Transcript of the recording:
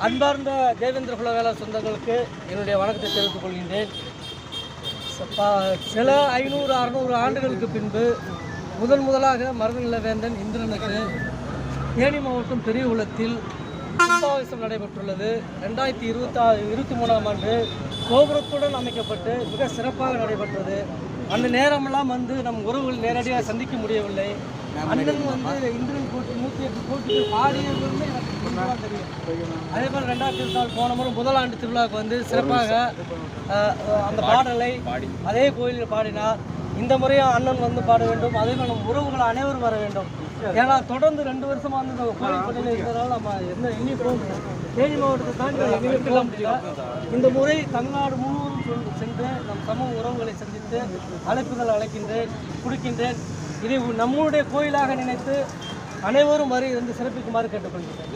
அன்பார்ந்த தேவேந்திர குலவேளாளர் சொந்தங்களுக்கு என்னுடைய வணக்கத்தை தெரிவித்துக் கொள்கின்றேன். சில 500-600 ஆண்டுகளுக்கு பின்பு முதலாக மருதநில வேந்தன் இந்திரனுக்கு தேனி மாவட்டம் பெரியகுளத்தில் கும்பாபிஷேகம் நடைபெற்றுள்ளது. 2023ஆம் ஆண்டு கோபுரத்துடன் அமைக்கப்பட்டு மிக சிறப்பாக நடைபெற்றது. அந்த நேரமெல்லாம் நம் உறவுகள் நேரடியாக சந்திக்க முடியவில்லை. அண்ணன் இந்திரன் கோட்டி 108 கோட்டிகள் பாடியது எனக்கு தெரியும். அதே போல் 2024 போன முறை முதல் ஆண்டு திருவிழாவுக்கு சிறப்பாக அந்த பாடலை அதே கோயிலில் பாடினார். இந்த முறையும் அண்ணன் பாட வேண்டும். அதே போல் நம் உறவுகள் அனைவரும் வர வேண்டும். ஏன்னா தொடர்ந்து 2 வருஷமாக இந்த கோயில் பணியில் இருக்கிறதால நம்ம எண்ணி போகணும். தேனி மாவட்டத்தை தாண்டி எங்கேயுமே போக முடியல. இந்த முறை தமிழ்நாடு முழுவதும் சென்று நம் சமூக உறவுகளை சந்தித்து அழைப்புகள் கொடுக்கின்றேன். இதை நம்முடைய கோயிலாக நினைத்து அனைவரும் வரை சிறப்பிக்குமாறு கேட்டுக்கொள்கிறேன்.